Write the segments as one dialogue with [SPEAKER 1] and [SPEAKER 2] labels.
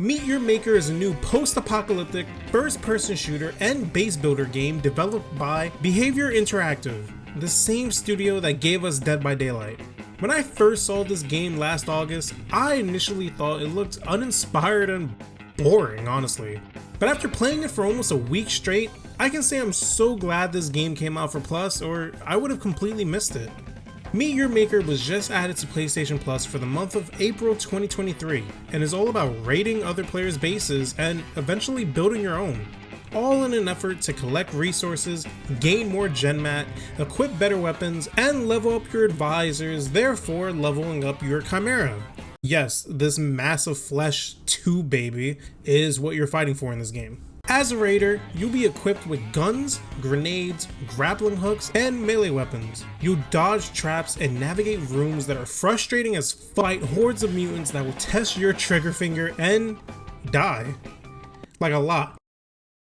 [SPEAKER 1] Meet Your Maker is a new post-apocalyptic, first-person shooter and base builder game developed by Behavior Interactive, the same studio that gave us Dead by Daylight. When I first saw this game last August, I initially thought it looked uninspired and boring, honestly. But after playing it for almost a week straight, I can say I'm so glad this game came out for Plus, or I would have completely missed it. Meet Your Maker was just added to PlayStation Plus for the month of April 2023 and is all about raiding other players' bases and eventually building your own, all in an effort to collect resources, gain more GenMat, equip better weapons, and level up your advisors, therefore leveling up your Chimera. Yes, this massive flesh 2 baby is what you're fighting for in this game. As a raider, you'll be equipped with guns, grenades, grappling hooks, and melee weapons. You'll dodge traps and navigate rooms that are frustrating as fight hordes of mutants that will test your trigger finger and die. Like a lot.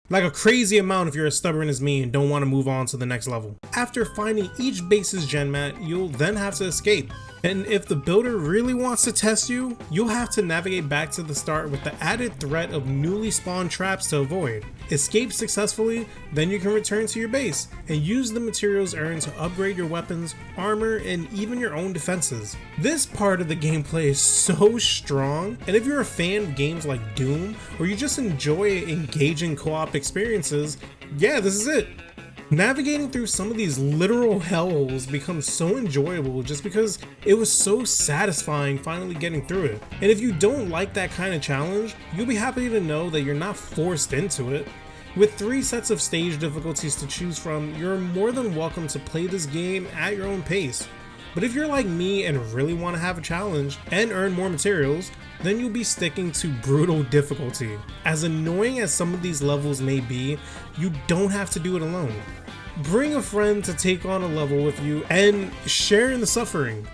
[SPEAKER 1] Like a crazy amount if you're as stubborn as me and don't want to move on to the next level. After finding each base's GenMat, you'll then have to escape. And if the builder really wants to test you, you'll have to navigate back to the start with the added threat of newly spawned traps to avoid. Escape successfully, then you can return to your base and use the materials earned to upgrade your weapons, armor, and even your own defenses. This part of the gameplay is so strong, and if you're a fan of games like Doom, or you just enjoy engaging co-op experiences, yeah, this is it. Navigating through some of these literal hellholes becomes so enjoyable just because it was so satisfying finally getting through it. And if you don't like that kind of challenge, you'll be happy to know that you're not forced into it. With 3 sets of stage difficulties to choose from, you're more than welcome to play this game at your own pace. But if you're like me and really want to have a challenge and earn more materials, then you'll be sticking to brutal difficulty. As annoying as some of these levels may be, you don't have to do it alone. Bring a friend to take on a level with you and share in the suffering.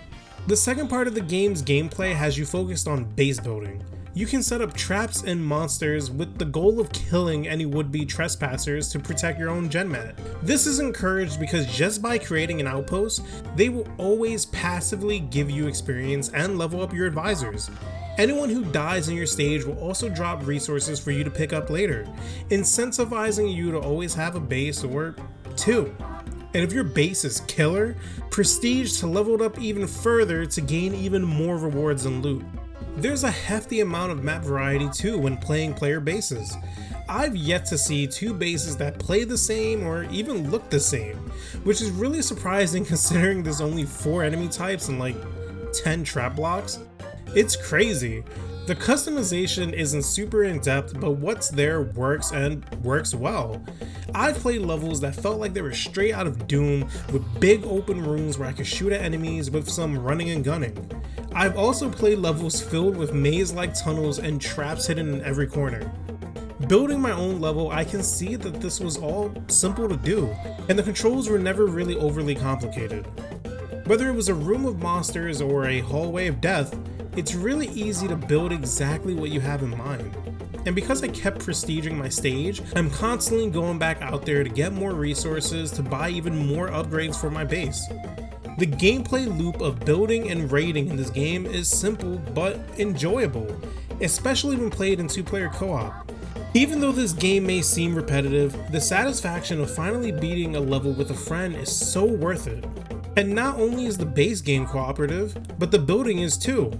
[SPEAKER 1] The second part of the game's gameplay has you focused on base building. You can set up traps and monsters with the goal of killing any would-be trespassers to protect your own GenMat. This is encouraged because just by creating an outpost, they will always passively give you experience and level up your advisors. Anyone who dies in your stage will also drop resources for you to pick up later, incentivizing you to always have a base or 2. And if your base is killer, prestige to level it up even further to gain even more rewards and loot. There's a hefty amount of map variety too when playing player bases. I've yet to see 2 bases that play the same or even look the same, which is really surprising considering there's only 4 enemy types and like 10 trap blocks. It's crazy. The customization isn't super in-depth, but what's there works and works well. I've played levels that felt like they were straight out of Doom with big open rooms where I could shoot at enemies with some running and gunning. I've also played levels filled with maze-like tunnels and traps hidden in every corner. Building my own level, I can see that this was all simple to do, and the controls were never really overly complicated. Whether it was a room of monsters or a hallway of death, it's really easy to build exactly what you have in mind. And because I kept prestiging my stage, I'm constantly going back out there to get more resources to buy even more upgrades for my base. The gameplay loop of building and raiding in this game is simple but enjoyable, especially when played in 2-player co-op. Even though this game may seem repetitive, the satisfaction of finally beating a level with a friend is so worth it. And not only is the base game cooperative, but the building is too.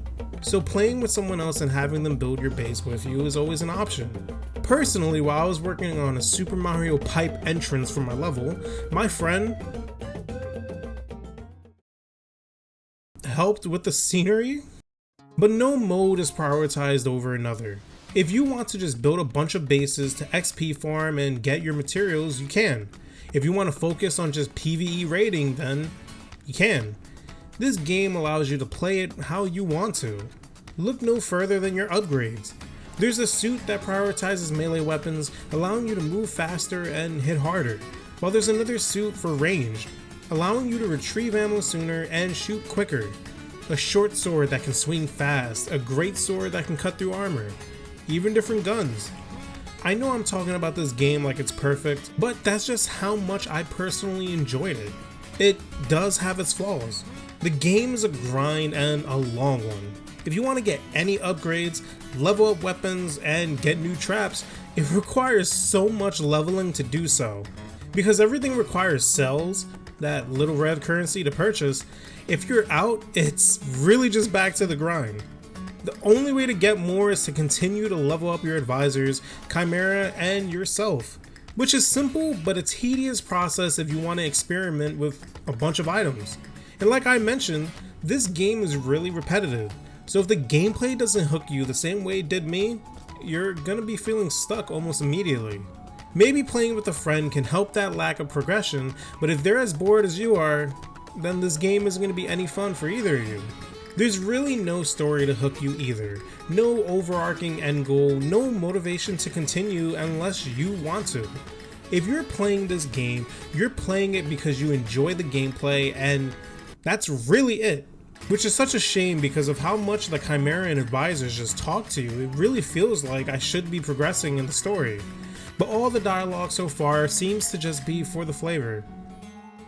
[SPEAKER 1] So playing with someone else and having them build your base with you is always an option. Personally, while I was working on a Super Mario pipe entrance for my level, my friend helped with the scenery, but no mode is prioritized over another. If you want to just build a bunch of bases to XP farm and get your materials, you can. If you want to focus on just PvE raiding, then you can. This game allows you to play it how you want to. Look no further than your upgrades. There's a suit that prioritizes melee weapons, allowing you to move faster and hit harder, while there's another suit for range, allowing you to retrieve ammo sooner and shoot quicker. A short sword that can swing fast, a great sword that can cut through armor, even different guns. I know I'm talking about this game like it's perfect, but that's just how much I personally enjoyed it. It does have its flaws. The game is a grind and a long one. If you want to get any upgrades, level up weapons, and get new traps, it requires so much leveling to do so. Because everything requires cells, that little red currency to purchase, if you're out, it's really just back to the grind. The only way to get more is to continue to level up your advisors, Chimera, and yourself. Which is simple, but a tedious process if you want to experiment with a bunch of items. And like I mentioned, this game is really repetitive, so if the gameplay doesn't hook you the same way it did me, you're gonna be feeling stuck almost immediately. Maybe playing with a friend can help that lack of progression, but if they're as bored as you are, then this game isn't gonna be any fun for either of you. There's really no story to hook you either, no overarching end goal, no motivation to continue unless you want to. If you're playing this game, you're playing it because you enjoy the gameplay, and that's really it. Which is such a shame because of how much the Chimera and advisors just talk to you. It really feels like I should be progressing in the story. But all the dialogue so far seems to just be for the flavor.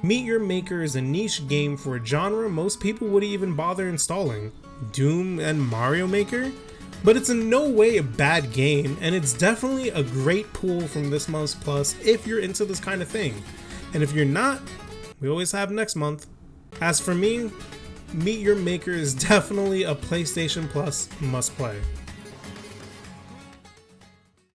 [SPEAKER 1] Meet Your Maker is a niche game for a genre most people wouldn't even bother installing, Doom and Mario Maker, but it's in no way a bad game, and it's definitely a great pull from this month's Plus if you're into this kind of thing. And if you're not, we always have next month. As for me, Meet Your Maker is definitely a PlayStation Plus must play.